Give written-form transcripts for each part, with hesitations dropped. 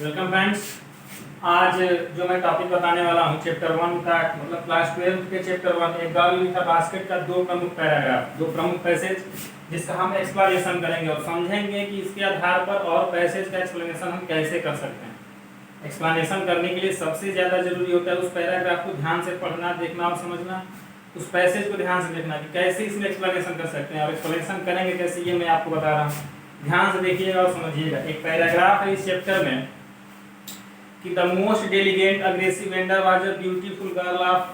Welcome friends. आज जो मैं टॉपिक बताने वाला हूँ चैप्टर 1 का मतलब क्लास 12 के चैप्टर 1 एक गर्ल विथ अ बास्केट का दो प्रमुख पैराग्राफ, दो प्रमुख पैसेज जिसका हम एक्सप्लेनेशन करेंगे और समझेंगे कि इसके आधार पर और पैसेज का एक्सप्लेनेशन हम कैसे कर सकते हैं। एक्सप्लेनेशन करने के लिए सबसे ज़्यादा जरूरी होता है उस पैराग्राफ को ध्यान से पढ़ना, देखना और समझना, उस पैसेज को ध्यान से देखना कि कैसे इसमें एक्सप्लेनेशन कर सकते हैं और एक्सप्लेनेशन करेंगे कैसे ये मैं आपको बता रहा हूँ। ध्यान से देखिएगा और समझिएगा। एक पैराग्राफ है इस चैप्टर में कि the most diligent aggressive vendor was a beautiful girl of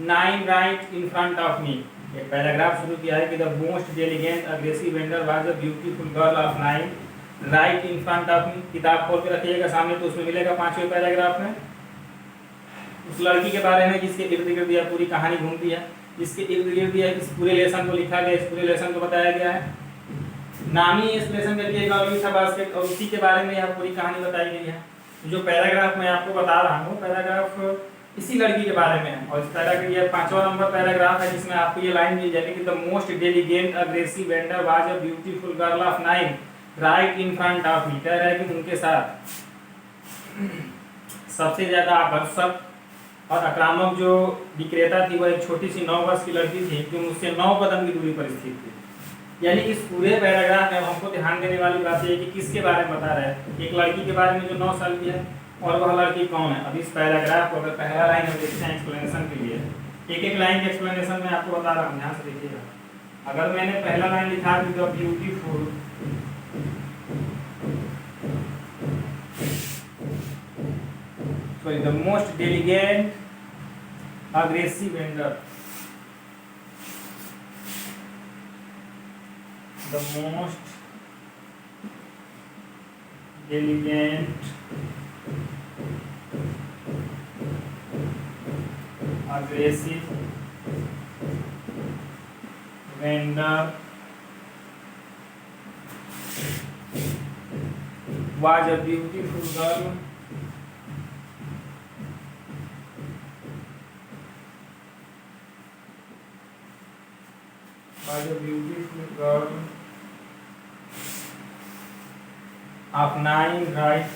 9 right in front of me. एक पैराग्राफ शुरू किया है कि the most diligent aggressive vendor was a beautiful girl of 9 right in front of me. किताब खोल के रखिएगा सामने तो उसमें मिलेगा 5वें पैराग्राफ में उस लड़की के बारे में जिसके इर्द गिर्द यह पूरी कहानी घूमती है, जिसके इर्द गिर्द यह इस पूरे लेसन को लिखा गया, इस पूरे लेसन को बताया गया है। नामी इस लेसन में दिए गर्ल था बास्केट और उसी के बारे में यह पूरी कहानी बताई गई है। जो पैराग्राफ मैं आपको बता रहा हूँ पैराग्राफ इसी लड़की के बारे में है और इस पैराग्राफ ये 5वां नंबर पैराग्राफ है जिसमें आपको ये लाइन मिल जाएगी कि the most diligent aggressive vendor was a beautiful girl of 9 right in front of me. कह रहा है कि उनके साथ सबसे ज्यादा आकर्षक और आक्रामक जो विक्रेता थी वह एक छोटी सी 9 वर्ष की लड़की थी जो मुझसे 9 कदम की दूरी पर स्थित थी। यानी इस पूरे पैराग्राफ में हमको ध्यान देने वाली बात यह है कि किसके बारे में बता रहा है, एक लड़की के बारे में जो 9 साल की है और वह लड़की कौन है। अब इस पैराग्राफ को अगर पहला लाइन हम देखते हैं एक्सप्लेनेशन के लिए, एक एक लाइन के एक्सप्लेनेशन में आपको बता रहा हूँ, ध्यान से देखिएगा। अगर मैंने पहला लाइन लिखा कि the beautiful sorry the most diligent aggressive vendor, the most elegant aggressive vendor was a beautiful girl of 9 right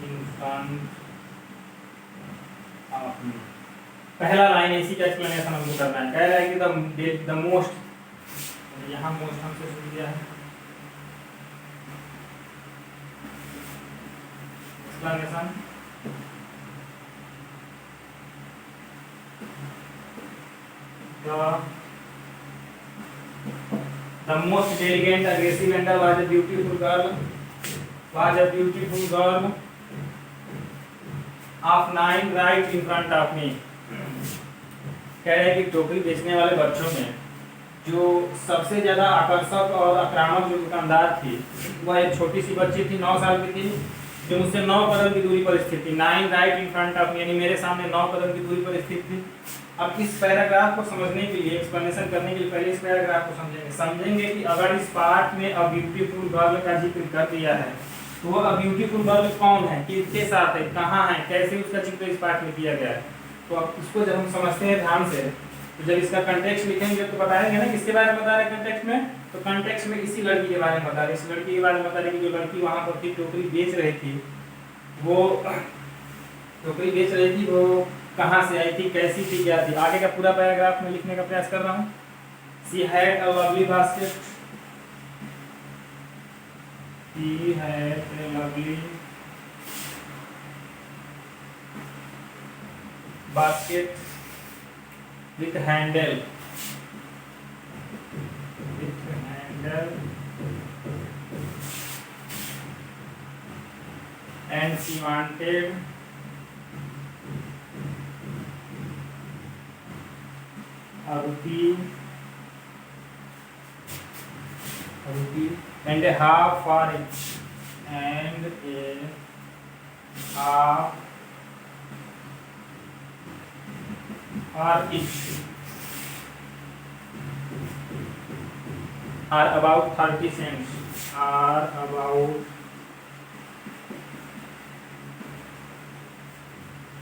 in front of me। पहला लाइन इसी का एक्सप्लेनेशन हमको करना है। कह रहा है कि द मोस्ट, यहाँ मोस्ट हमसे शुरू किया है explanation. The most elegant aggressive vendor was a beautiful girl of 9 right in front of me। कह रहे हैं कि टोकरी बेचने वाले बच्चों में जो सबसे ज्यादा आकर्षक और आक्रामक जो दुकानदार थी वह एक छोटी सी बच्ची थी, 9 साल की थी जो मुझसे 9 कदम की दूरी पर स्थित थी। 9 राइट इन फ्रंट ऑफ मी यानी मेरे सामने 9 कदम की दूरी पर स्थित थी। अब इस पैराग्राफ को समझने के लिए, एक्सप्लेनेशन करने के लिए पहले इस पैराग्राफ को समझेंगे कि अगर इस पार्ट में अ ब्यूटीफुल गर्ल का जिक्र कर दिया है तो वो अ ब्यूटीफुल गर्ल कौन है, किसके साथ है, कहाँ है, कैसे उसका जिक्र इस पार्ट में किया गया है। तो अब इसको जब हम समझते हैं ध्यान से तो जब इसका कंटेक्स्ट लिखेंगे तो बताएंगे ना किसके बारे में बता रहे हैं कंटेक्स्ट में। तो कंटेक्स्ट में इसी लड़की के बारे में बता रहे, इस लड़की के बारे में बता रहे कि जो लड़की वहां पर थी टोकरी बेच रही थी, वो टोकरी बेच रही थी, वो कहाँ से आई थी, कैसी थी, क्या थी। आगे का पूरा पैराग्राफ में लिखने का प्रयास कर रहा हूँ। She had a lovely basket. She had a lovely basket with handle. And she wanted a rupee and a half for it, and a half for it are about 30 cents, are about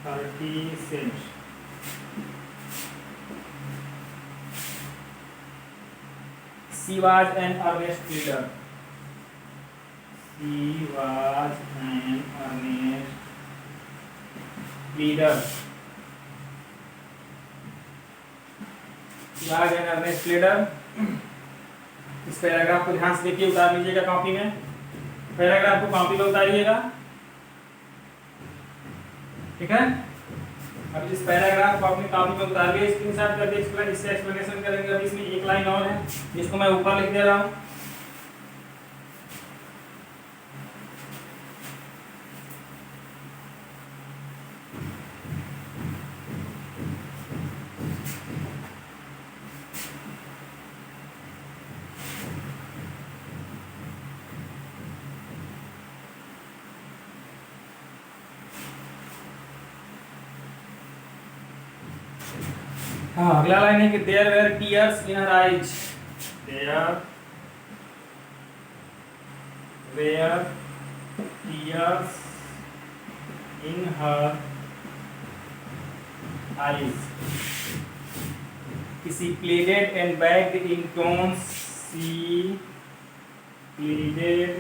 30 cents। She was an earnest reader. She was an earnest reader. She was an earnest reader. इस paragraph को ध्यान से देखिए, उतार लीजिएगा copy में। Paragraph को copy में उतारिएगा, ठीक है। अब इस पैराग्राफ को अपनी कॉपी में उतार के स्क्रीनशॉट कर दिए, इससे एक्सप्लेनेशन करेंगे। अब इसमें एक लाइन और है जिसको मैं ऊपर लिख दे रहा हूँ। हाँ, अगला लाइन है कि there were tears in her eyes. There were tears in her eyes. She pleaded and begged in tones. She pleaded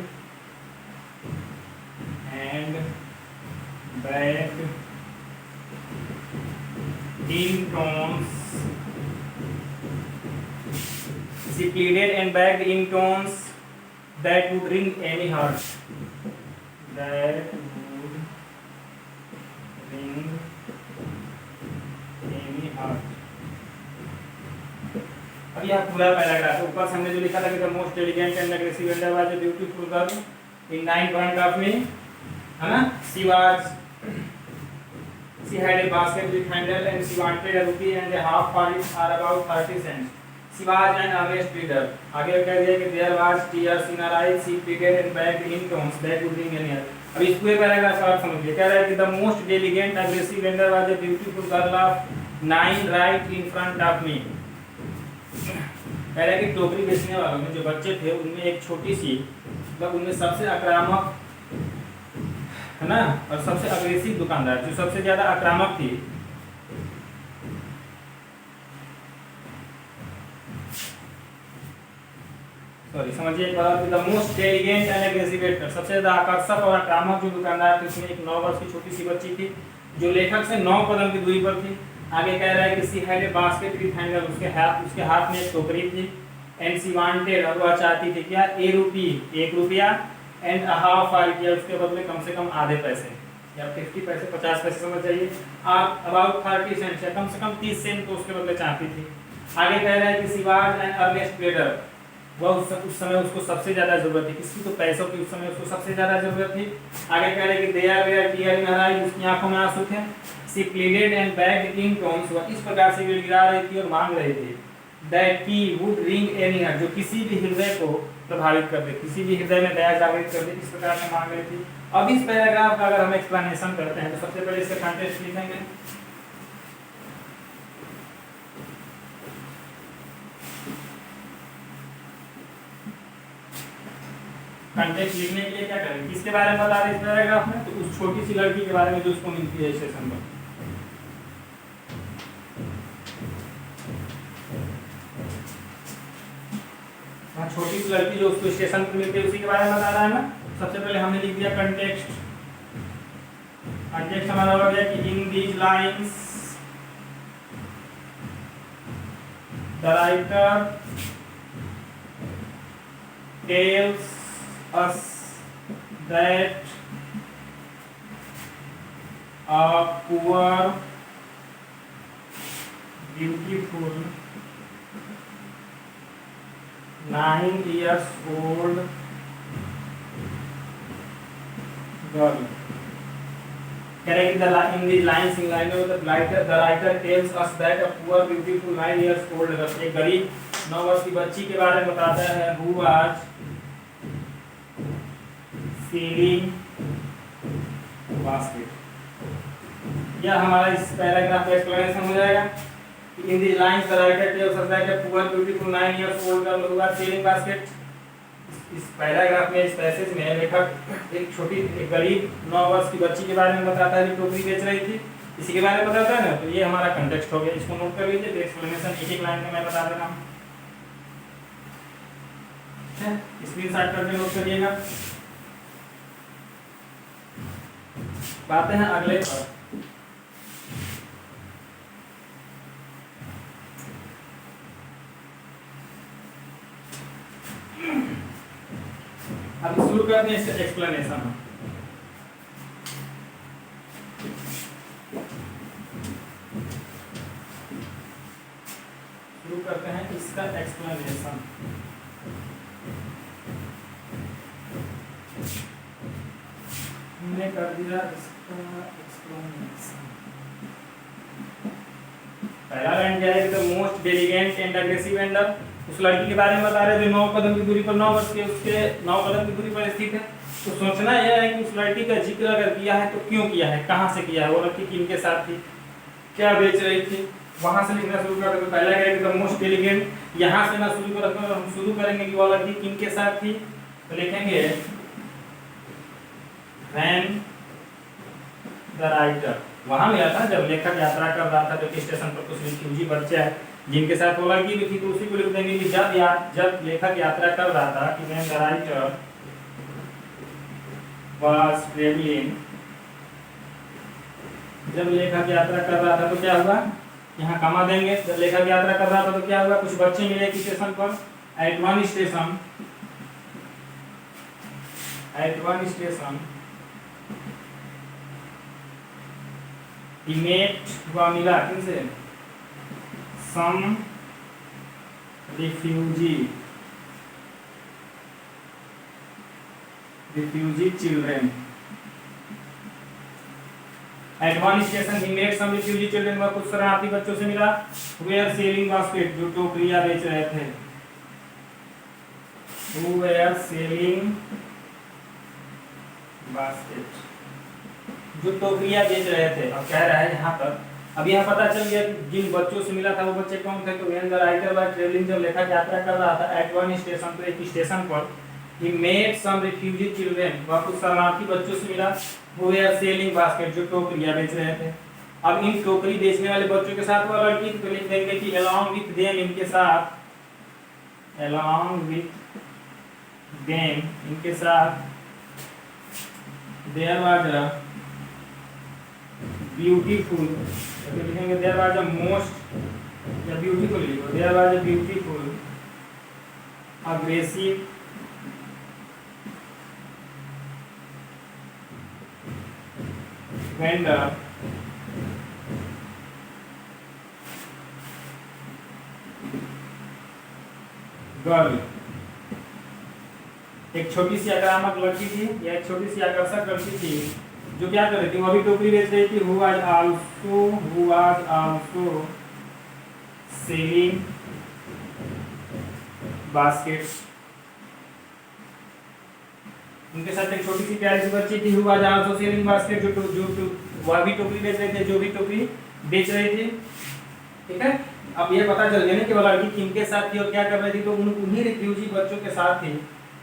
and begged in tones. She pleaded and begged in tones that would wring any heart. That would wring any heart. अब यह पूरा paragraph है। ऊपर से हमने जो लिखा था कि the most elegant and aggressive vendor was a beautiful girl in 9 point of me, है ना। She had a basket with handle and she wanted a rupee and a half for it, or about 30 cents. She was an earnest reader. आगे कह दिया कि there was tears in her eyes. She pleaded and begged in tones that would wring any heart. अब इस पूरे paragraph का अर्थ समझिए। कह रहा है कि the most elegant aggressive vendor was a beautiful girl of 9 right in front of me. कह रहा है कि टोकरी बेचने वालों में जो बच्चे थे उनमें एक छोटी सी, मतलब उनमें सबसे आक्रामक, है ना, और सबसे अग्रेसिव दुकानदार, जो सबसे ज्यादा आक्रामक थी, सॉरी समझिए एक बार, the most elegant and aggressive vendor, सबसे ज्यादा आकर्षक और आक्रामक जो दुकानदार थे उसमें एक 9 वर्ष की छोटी सी बच्ची थी जो लेखक से 9 कदम की दूरी पर थी। आगे कह रहा है कि she had a basket with handle, उसके हाथ में एक टोकरी थी। एंड सी वांटेड, और वह चाहती थी क्या, एक रुपया, and a half for it, उसके बदले कम से कम आधे पैसे या 50 पैसे, 50 पैसे समझ जाइए, आप अबाउट 30 सेंट, या कम से कम 30 सेंट तो उसके बदले चाहती थी। आगे कह रहा है कि she was an earnest trader, वह उस समय उसको सबसे ज्यादा जरूरत थी, किसकी, तो पैसों की उस समय उसको सबसे ज्यादा जरूरत थी। आगे कह रहे हैं कि there were tear in her eyes, उसकी आंखों में आंसू थे। She pleaded and begged in tones, वह इस प्रकार से गिड़गिड़ा रही थी और मांग रही थी, that he would ring any heart, जो किसी भी हृदय को प्रभावित कर दे, किसी भी हृदय में दया जागृत कर दे, इस प्रकार से मांग रही थी। अब इस पैराग्राफ का अगर हम एक्सप्लेनेशन करते हैं तो सबसे पहले इसका कंटेक्स्ट लिखेंगे। कंटेक्स्ट लिखने के लिए क्या करें, किसके बारे में बता रहे इस पैराग्राफ में, तो उस छोटी सी लड़की के बारे में जो उसको मिलती है स्टेशन पर। छोटी सी लड़की जो उसको स्टेशन पर मिलती है उसी के बारे में बता रहा है ना। सबसे पहले हमने लिख दिया कंटेक्स्ट। कंटेक्स्ट हमारा हो गया कि in these lines the writer tells us that a poor beautiful 9 years old girl, correct the in the lines in line of the writer tells us that a poor beautiful 9 years old girl, एक गरीब 9 वर्ष की बच्ची के बारे में बताता है, who was selling basket। यह हमारा इस पैराग्राफ का एक्सप्लेनेशन हो जाएगा। In the lines the writer tells us that a poor beautiful 9 years old girl who was selling basket। इस पैराग्राफ में, इस पैसेज में लेखक एक गरीब 9 वर्ष की बच्ची के बारे में बताता है जो टोकरी बेच रही थी, इसी के बारे में बताता है ना। तो ये हमारा कंटेक्स्ट हो गया, इसको नोट कर लीजिए। एक्सप्लेनेशन एक एक लाइन में मैं बता दे रहा हूँ। स्क्रीनशॉट करके नोट करिएगा। आते हैं अगले पर। अब शुरू करते हैं इसका एक्सप्लेनेशन। शुरू करते हैं इसका एक्सप्लेनेशन। हमने कर दिया इसका एक्सप्लेनेशन। पहला लाइन क्या है? The most diligent and aggressive vendor. उस लड़की के बारे में बता रहे जो 9 कदम की दूरी पर 9 वर्ष के उसके 9 कदम की दूरी पर स्थित है। तो सोचना यह है कि उस लड़की का जिक्र अगर किया है तो क्यों किया है, कहाँ से किया है, वो लड़की किनके साथ थी, क्या बेच रही थी, वहां से लिखना शुरू कर दो। पहला क्या है? The most diligent. यहाँ से ना शुरू कर, हम शुरू करेंगे कि वो लड़की किनके साथ थी, तो लिखेंगे व्हेन द राइटर। वहां मिला था जब लेखक यात्रा कर रहा था, जब स्टेशन पर कुछ रिफ्यूजी बच्चे हैं जिनके साथ वो लड़की भी थी, तो उसी को लिख देंगे कि जब लेखक यात्रा कर रहा था कि when the writer was travelling. जब लेखक यात्रा कर रहा था तो क्या हुआ, यहाँ कमा देंगे। जब लेखक यात्रा कर रहा था तो क्या हुआ, कुछ बच्चे मिले एक स्टेशन पर। एट वन स्टेशन इमेट हुआ, मिला किनसे, some refugee children. At one station he met some refugee children, वह कुछ शरणार्थी बच्चों से मिला। वेयर सेलिंग बास्केट, जो टोकरियां बेच रहे थे। वेयर सेलिंग बास्केट, जो टोकरियां बेच रहे थे। अब कह रहा है यहाँ पर, अब यह पता चल गया कि जिन बच्चों से मिला था वो बच्चे कौन थे। तो when the writer was travelling, जब लेखक यात्रा कर रहा था, एट वन स्टेशन, तो एक स्टेशन पर, ही मेट सम रिफ्यूजी चिल्ड्रेन, वह कुछ शरणार्थी बच्चों से मिला। वो वेयर सेलिंग बास्केट, जो टोकरियां बेच रहे थे। अब इन टोकरी बेचने वाले बच्चों के साथ वो लड़की, तो लिख देंगे कि along with them, इनके साथ, along with them, इनके साथ, there was a beautiful, तो लिखेंगे there was a most, या beautiful लिखो, there was a beautiful aggressive vendor girl. एक छोटी सी आक्रामक लड़की थी, या एक छोटी सी आकर्षक लड़की थी, जो क्या कर रही थी, वो भी टोकरी बेच रही थी। who was also selling baskets। उनके साथ एक छोटी सी प्यारी सी बच्ची थी, who was also selling basket, जो वह भी टोकरी बेच रहे थे, जो भी टोकरी बेच रही थी। ठीक है, अब ये पता चल गया ना कि वो लड़की किनके साथ थी और क्या कर रही थी। तो उन्हीं रिफ्यूजी बच्चों के साथ थी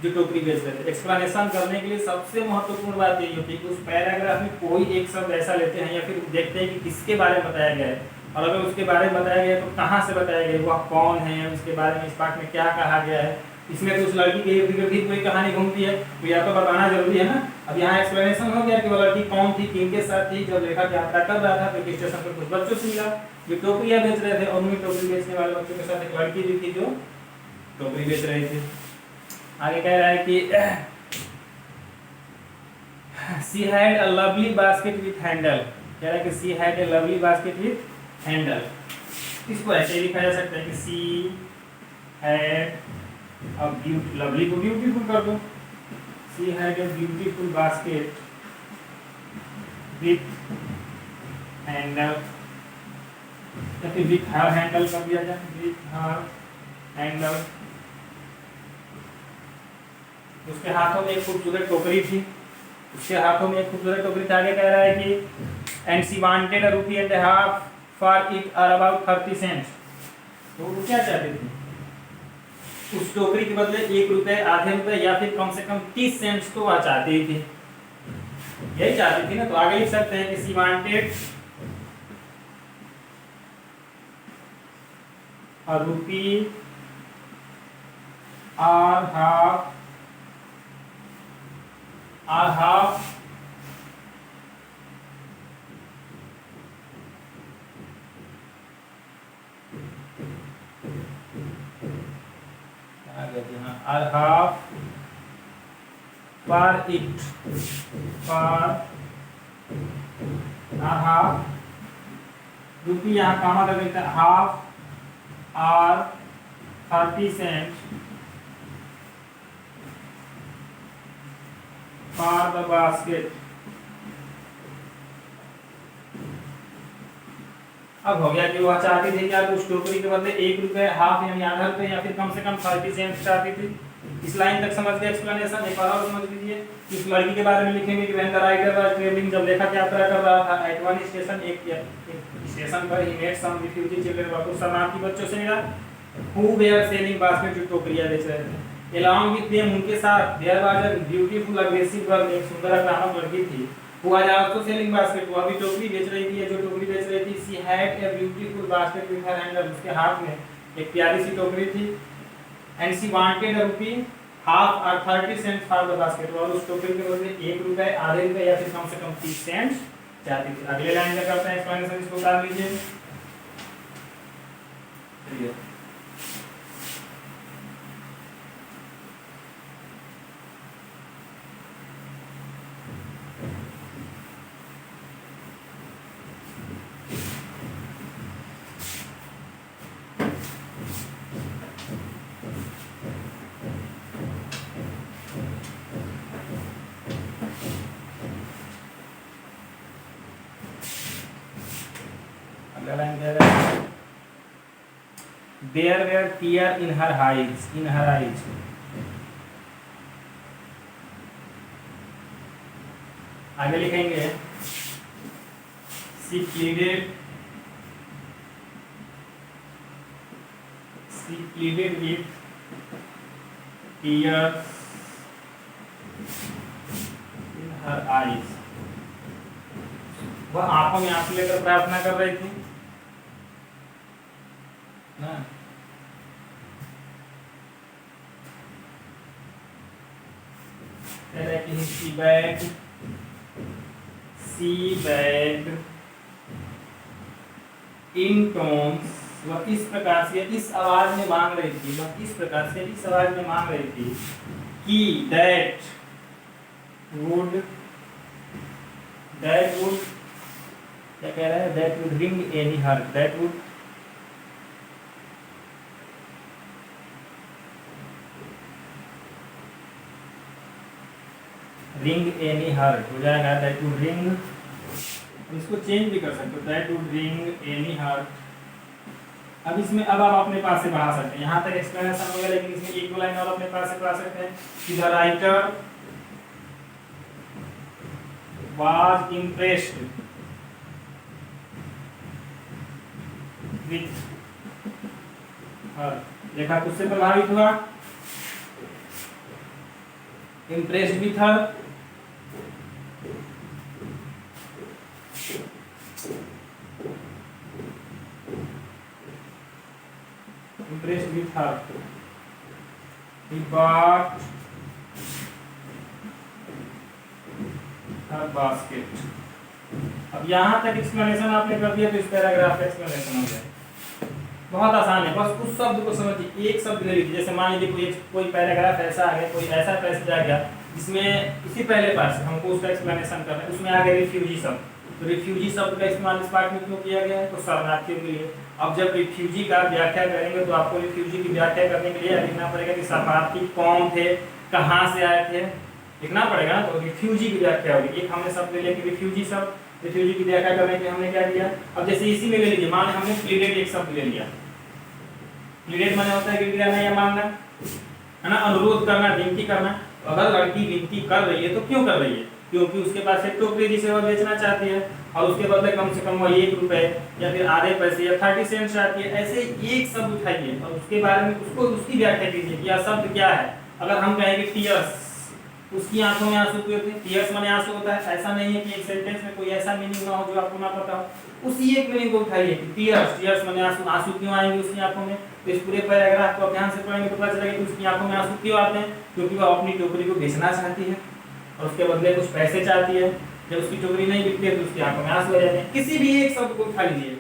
जो टोकरी बेच रहे थे। एक्सप्लेनेशन करने के लिए सबसे महत्वपूर्ण बात यही होती है कि उस पैराग्राफ में कोई एक शब्द ऐसा लेते हैं या फिर देखते हैं कि किसके बारे में बताया गया है, और अगर उसके बारे में बताया गया है तो कहाँ से बताया गया है, वह कौन है, उसके बारे में इस पाठ में क्या कहा गया है। इसमें तो उस लड़की के इर्द गिर्द कोई कहानी घूमती है, तो या तो बताना जरूरी है ना। अब यहाँ एक्सप्लेनेशन हो गया कि वो लड़की कौन थी, किनके साथ थी। जब लेखक यात्रा कर रहा था तो स्टेशन पर कुछ बच्चों से मिला जो टोकरियां बेच रहे थे, और उन्हीं टोकरी बेचने वाले बच्चों के साथ एक लड़की भी थी जो टोकरी बेच रही थी। आगे कह रहा है कि she had a lovely basket with handle। कह रहा है कि she had a lovely basket with handle। इसको ऐसे लिखा जा सकता है कि she had a beautiful, lovely को beautiful कर दो। she had a beautiful basket with handle, या फिर with her handle कर दिया जाए, with her handle। उसके हाथों में एक खूबसूरत टोकरी थी, उसके हाथों में एक खूबसूरत टोकरी थी। आगे कह रहा है कि and she wanted a rupee and a half for it, or about 30 cents। तो वो क्या चाहती थी, उस टोकरी के बदले 1 रुपए, आधे रुपए, या फिर कम से कम 30 सेंट्स तो वह चाहती थी, यही चाहती थी ना। तो आगे लिख सकते हैं कि she wanted a rupee are half are half for it are half रुपये यहाँ कामा कर देते हैं half are 30 cents for the basket। अब हो गया कि वह चाहती थी क्या उस टोकरी के बदले 1 रुपए हाफ यानी आधा रुपए या फिर कम से कम 30 सेंट चाहती थी। इस लाइन तक समझ गए एक्सप्लेनेशन। एक बार और समझ लीजिए। इस लड़की के बारे में लिखेंगे कि when the writer was travelling, जब लेखक यात्रा कर रहा था, एट वन स्टेशन, एक स्टेशन पर ही मेट सम रिफ्यूजी चिल्ड्रन, वह कुछ शरणार्थी बच्चों से मिला, हु वेयर सेलिंग बास्केट, जो टोकरियां बेच रहे थे। एलॉन्ग विद देम, उनके साथ, there was a beautiful aggressive girl, एक सुंदर आक्रामक लड़की थी, who was also selling basket, वह भी टोकरी बेच रही थी। जो टोकरी बेच रही थी, she had a beautiful basket with her handle, उसके हाथ में एक प्यारी सी टोकरी थी। And she wanted a rupee half और 30 सेंट फॉर द बास्केट, और उस टोकरी के बदले 1 रुपए, आधे रुपए या फिर कम से कम 30 सेंट चाहती थी। अगले लाइन में करते हैं एक्सप्लेनेशन, इसको उतार लीजिए। चलिए there were tears in her eyes, आगे लिखेंगे she pleaded with tears in her eyes, वह आंखों में आंसू लेकर प्रार्थना कर रही थी ना। she begged in tones, वह इस प्रकार से इस आवाज में मांग रही थी, वह इस प्रकार से इस आवाज में मांग रही थी कि that would क्या कह रहा है, that would ring any heart, that would ring any heart हो जाएगा, that would ring, इसको चेंज भी कर सकते हो, that would ring any heart। अब इसमें अब आप अपने पास से बढ़ा सकते हैं, यहाँ तक एक्सप्लेनेशन हो गया, लेकिन इसमें एक दो लाइन और अपने पास से बढ़ा सकते हैं कि the writer was impressed with her, लेखक उससे प्रभावित हुआ, impressed with her, impressed with her, he bought her basket। अब यहाँ तक एक्सप्लेनेशन आपने कर दिया, तो इस पैराग्राफ का एक्सप्लेनेशन हो गया। बहुत आसान है, बस उस शब्द को समझिए, एक शब्द ले लीजिए। जैसे मान लीजिए कोई पैराग्राफ ऐसा आ गया, कोई ऐसा पैसेज आ गया जिसमें इसी पहले पार्ट से हमको उसका एक्सप्लेनेशन करना है, उसमें आ गया रिफ्यूजी शब्द। तो रिफ्यूजी शब्द का इस्तेमाल इस पार्ट में क्यों किया गया है, तो शरणार्थियों के लिए। अब जब रिफ्यूजी का व्याख्या करेंगे तो आपको रिफ्यूजी की व्याख्या करने के लिए लिखना पड़ेगा कि शरणार्थी कौन थे, कहाँ से आए थे, लिखना पड़ेगा ना। तो रिफ्यूजी की व्याख्या होगी। एक हमने शब्द ले लिया कि रिफ्यूजी शब्द, रिफ्यूजी की व्याख्या करने के लिए हमने क्या किया। अब जैसे इसी में ले लीजिए, मान हमने प्लीडेड एक शब्द ले लिया। प्लीडेड माने होता है कि गिराना या मांगना, है ना, अनुरोध करना, विनती करना। तो अगर लड़की विनती कर रही है तो क्यों कर रही है, क्योंकि उसके पास एक टोकरी जिसे वह बेचना चाहती है और उसके बदले कम से कम वह 1 रुपए या फिर आधे पैसे या 30 सेंट चाहती है। ऐसे एक शब्द उठाइए और उसके बारे में उसको उसकी व्याख्या कीजिए कि यह शब्द क्या है। अगर हम कहेंगे टीयर्स, उसकी आंखों में आंसू क्यों थे? टीयर्स माने आंसू होता है, ऐसा नहीं है कि एक सेंटेंस में कोई ऐसा मीनिंग ना हो जो आपको ना पता हो। उसी एक मीनिंग को उठाइए कि टीयर्स, टीयर्स माने आंसू, आंसू क्यों आएंगे उसकी आंखों में? तो इस पूरे पैराग्राफ को आप ध्यान से पढ़ेंगे तो पता चलेगा कि उसकी आंखों में आंसू क्यों आते हैं, क्योंकि वो अपनी टोकरी को बेचना चाहती है और उसके बदले कुछ पैसे चाहती है। जब उसकी टोकरी नहीं बिकती है तो उसकी आंखों में आंसू आ जाते हैं। किसी भी एक शब्द को उठा लीजिए,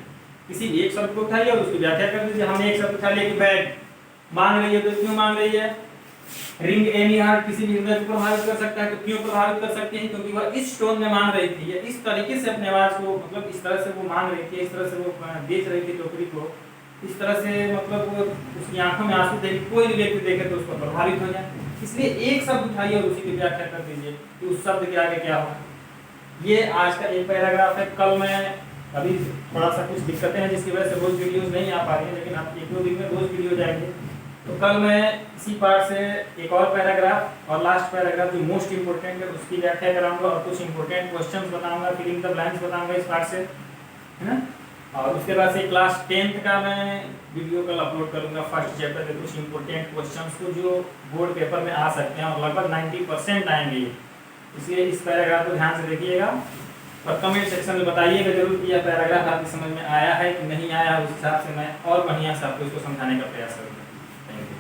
किसी भी एक शब्द को उठाइए और उसकी व्याख्या कर दीजिए। हमने एक शब्द उठा लिया कि बैग, मांग रही है तो क्यों मांग रही है? रिंग एनी हार्ट किसी भी हृदय को प्रभावित कर सकता है, तो क्यों प्रभावित कर सकते हैं? क्योंकि वह इस टोन में मांग रही थी, या इस तरीके से अपने आवाज को, मतलब इस तरह से वो मांग रही थी, इस तरह से वो बेच रही थी टोकरी को, इस तरह से, मतलब वो उसकी आंखों में आंसू थे, कोई भी व्यक्ति देखे तो उसको प्रभावित हो जाए। इसलिए एक शब्द उठाइए और उसी की व्याख्या कर दीजिए कि उस शब्द के आगे क्या हो। ये आज का एक पैराग्राफ है। कल मैं, अभी थोड़ा सा कुछ दिक्कतें हैं जिसकी वजह से रोज वीडियोस नहीं आ पा रही है, लेकिन आप एक दो दिन में रोज वीडियो जाएंगे। तो कल मैं इसी पार्ट से एक और पैराग्राफ और लास्ट पैराग्राफ जो मोस्ट इंपोर्टेंट है उसकी व्याख्या कराऊंगा और कुछ इंपोर्टेंट क्वेश्चंस बताऊंगा, फिल इन द ब्लैंक्स बताऊंगा इस पार्ट से, है ना। और उसके बाद से क्लास 10th का मैं वीडियो कल अपलोड करूंगा, फर्स्ट चैप्टर के कुछ इंपोर्टेंट क्वेश्चंस को जो बोर्ड पेपर में आ सकते हैं और लगभग 90% आएंगे। इसलिए इस पैराग्राफ को ध्यान से देखिएगा और कमेंट सेक्शन में बताइएगा जरूर कि यह पैराग्राफ आपकी समझ में आया है कि नहीं आया। उस हिसाब से मैं और बढ़िया से आपको इसको समझाने का प्रयास करूँगा। Thank you.